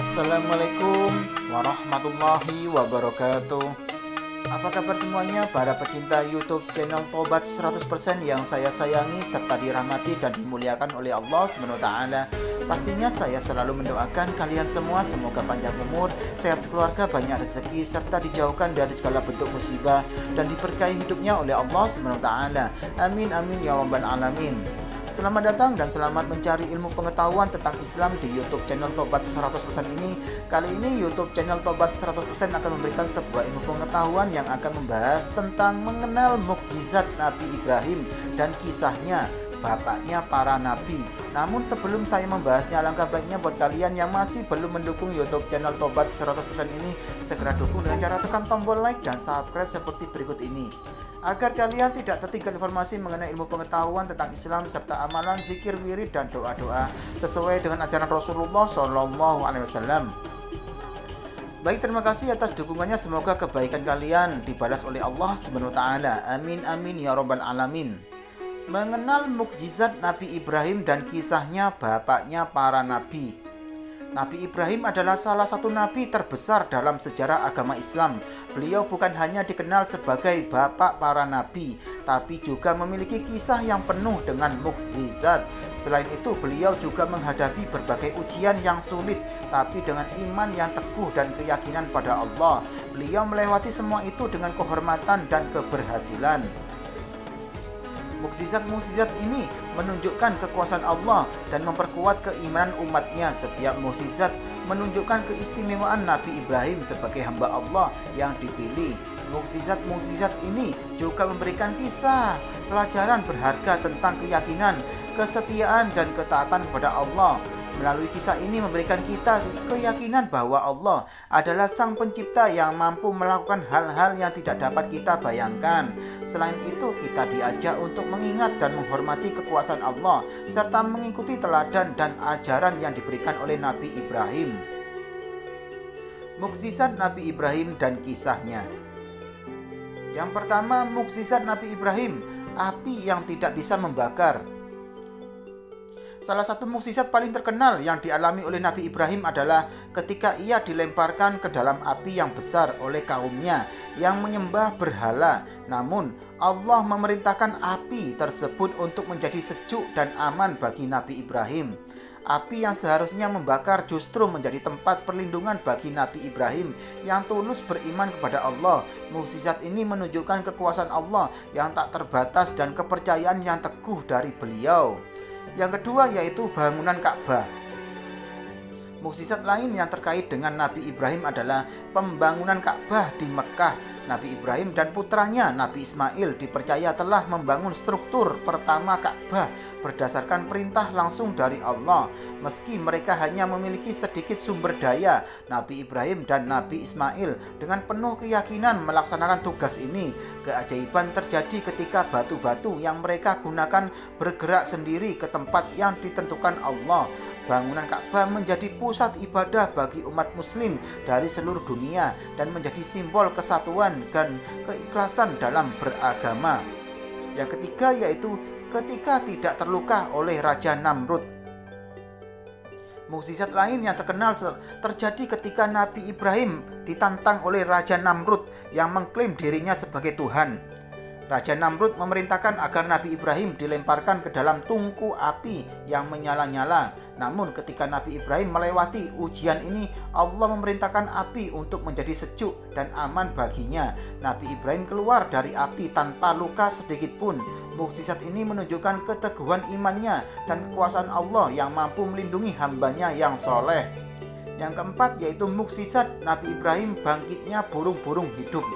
Assalamualaikum warahmatullahi wabarakatuh. Apa kabar semuanya para pecinta YouTube channel Tobat 100% yang saya sayangi serta dirahmati dan dimuliakan oleh Allah SWT. Pastinya saya selalu mendoakan kalian semua semoga panjang umur, sehat sekeluarga, banyak rezeki serta dijauhkan dari segala bentuk musibah dan diberkahi hidupnya oleh Allah SWT. Amin amin ya rabbal alamin. Selamat datang dan selamat mencari ilmu pengetahuan tentang Islam di YouTube channel Tobat 100% ini. Kali ini YouTube channel Tobat 100% akan memberikan sebuah ilmu pengetahuan yang akan membahas tentang mengenal mukjizat Nabi Ibrahim dan kisahnya bapaknya para nabi. Namun sebelum saya membahasnya, alangkah baiknya buat kalian yang masih belum mendukung YouTube channel Tobat 100% ini, segera dukung dengan cara tekan tombol like dan subscribe seperti berikut ini, agar kalian tidak tertinggal informasi mengenai ilmu pengetahuan tentang Islam serta amalan, zikir, wirid, dan doa-doa sesuai dengan ajaran Rasulullah SAW. Baik, terima kasih atas dukungannya. Semoga kebaikan kalian dibalas oleh Allah SWT. Amin amin ya rabbal alamin. Mengenal mukjizat Nabi Ibrahim dan kisahnya bapaknya para nabi. Nabi Ibrahim adalah salah satu nabi terbesar dalam sejarah agama Islam. Beliau bukan hanya dikenal sebagai bapak para nabi, tapi juga memiliki kisah yang penuh dengan mukjizat. Selain itu, beliau juga menghadapi berbagai ujian yang sulit, tapi dengan iman yang teguh dan keyakinan pada Allah. Beliau melewati semua itu dengan kehormatan dan keberhasilan. Mukjizat-mukjizat ini menunjukkan kekuasaan Allah dan memperkuat keimanan umatnya. Setiap mukjizat menunjukkan keistimewaan Nabi Ibrahim sebagai hamba Allah yang dipilih. Mukjizat-mukjizat ini juga memberikan kisah pelajaran berharga tentang keyakinan, kesetiaan, dan ketaatan kepada Allah. Melalui kisah ini memberikan kita keyakinan bahwa Allah adalah Sang Pencipta yang mampu melakukan hal-hal yang tidak dapat kita bayangkan. Selain itu, kita diajak untuk mengingat dan menghormati kekuasaan Allah serta mengikuti teladan dan ajaran yang diberikan oleh Nabi Ibrahim. Mukjizat Nabi Ibrahim dan kisahnya. Yang pertama, mukjizat Nabi Ibrahim, api yang tidak bisa membakar. Salah satu mukjizat paling terkenal yang dialami oleh Nabi Ibrahim adalah ketika ia dilemparkan ke dalam api yang besar oleh kaumnya yang menyembah berhala. Namun Allah memerintahkan api tersebut untuk menjadi sejuk dan aman bagi Nabi Ibrahim. Api yang seharusnya membakar justru menjadi tempat perlindungan bagi Nabi Ibrahim yang tulus beriman kepada Allah. Mukjizat ini menunjukkan kekuasaan Allah yang tak terbatas dan kepercayaan yang teguh dari beliau. Yang kedua yaitu bangunan Ka'bah. Mukjizat lain yang terkait dengan Nabi Ibrahim adalah pembangunan Ka'bah di Mekah. Nabi Ibrahim dan putranya Nabi Ismail dipercaya telah membangun struktur pertama Ka'bah berdasarkan perintah langsung dari Allah. Meski mereka hanya memiliki sedikit sumber daya, Nabi Ibrahim dan Nabi Ismail dengan penuh keyakinan melaksanakan tugas ini. Keajaiban terjadi ketika batu-batu yang mereka gunakan bergerak sendiri ke tempat yang ditentukan Allah. Bangunan Ka'bah menjadi pusat ibadah bagi umat muslim dari seluruh dunia dan menjadi simbol kesatuan dan keikhlasan dalam beragama. Yang ketiga yaitu ketika tidak terluka oleh Raja Namrud. Mukjizat lain yang terkenal terjadi ketika Nabi Ibrahim ditantang oleh Raja Namrud yang mengklaim dirinya sebagai Tuhan. Raja Namrud memerintahkan agar Nabi Ibrahim dilemparkan ke dalam tungku api yang menyala-nyala. Namun ketika Nabi Ibrahim melewati ujian ini, Allah memerintahkan api untuk menjadi sejuk dan aman baginya. Nabi Ibrahim keluar dari api tanpa luka sedikit pun. Mukjizat ini menunjukkan keteguhan imannya dan kekuasaan Allah yang mampu melindungi hambanya yang soleh. Yang keempat yaitu mukjizat Nabi Ibrahim bangkitnya burung-burung hidup.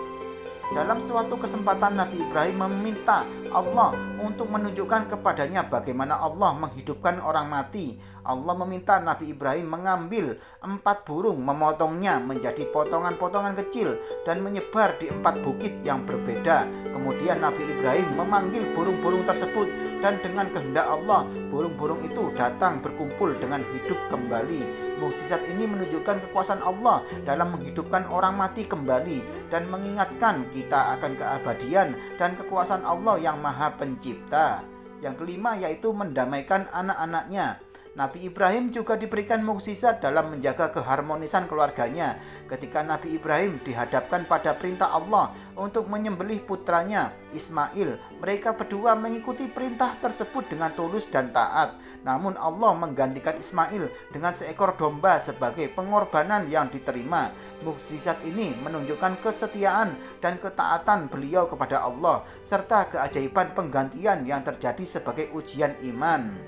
Dalam suatu kesempatan Nabi Ibrahim meminta Allah untuk menunjukkan kepadanya bagaimana Allah menghidupkan orang mati. Allah meminta Nabi Ibrahim mengambil 4 burung, memotongnya menjadi potongan-potongan kecil dan menyebar di 4 bukit yang berbeda. Kemudian Nabi Ibrahim memanggil burung-burung tersebut dan dengan kehendak Allah, burung-burung itu datang berkumpul dengan hidup kembali. Mukjizat ini menunjukkan kekuasaan Allah dalam menghidupkan orang mati kembali dan mengingatkan kita akan keabadian dan kekuasaan Allah yang Maha Pencipta. Yang kelima yaitu mendamaikan anak-anaknya. Nabi Ibrahim juga diberikan mukjizat dalam menjaga keharmonisan keluarganya. Ketika Nabi Ibrahim dihadapkan pada perintah Allah untuk menyembelih putranya Ismail, mereka berdua mengikuti perintah tersebut dengan tulus dan taat. Namun Allah menggantikan Ismail dengan seekor domba sebagai pengorbanan yang diterima. Mukjizat ini menunjukkan kesetiaan dan ketaatan beliau kepada Allah serta keajaiban penggantian yang terjadi sebagai ujian iman.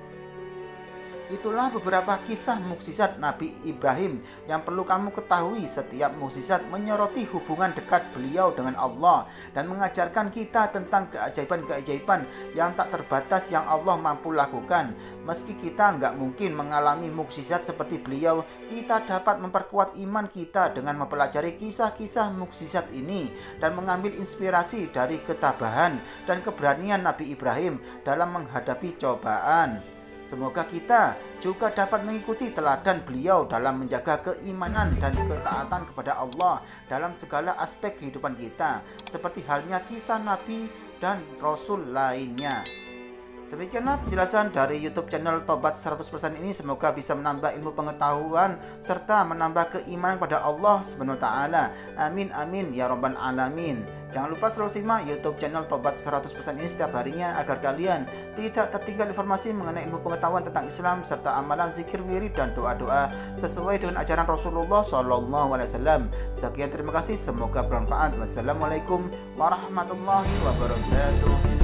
Itulah beberapa kisah mukjizat Nabi Ibrahim yang perlu kamu ketahui. Setiap mukjizat menyoroti hubungan dekat beliau dengan Allah dan mengajarkan kita tentang keajaiban-keajaiban yang tak terbatas yang Allah mampu lakukan. Meski kita nggak mungkin mengalami mukjizat seperti beliau, kita dapat memperkuat iman kita dengan mempelajari kisah-kisah mukjizat ini dan mengambil inspirasi dari ketabahan dan keberanian Nabi Ibrahim dalam menghadapi cobaan. Semoga kita juga dapat mengikuti teladan beliau dalam menjaga keimanan dan ketaatan kepada Allah dalam segala aspek kehidupan kita, seperti halnya kisah Nabi dan Rasul lainnya. Demikianlah penjelasan dari YouTube channel Tobat 100% ini. Semoga bisa menambah ilmu pengetahuan serta menambah keimanan kepada Allah SWT. Amin amin ya rabbal alamin. Jangan lupa selalu simak YouTube channel Tobat 100% ini setiap harinya agar kalian tidak tertinggal informasi mengenai ilmu pengetahuan tentang Islam serta amalan zikir, wirid dan doa-doa sesuai dengan ajaran Rasulullah SAW. Sekian, terima kasih, semoga bermanfaat. Wassalamualaikum warahmatullahi wabarakatuh.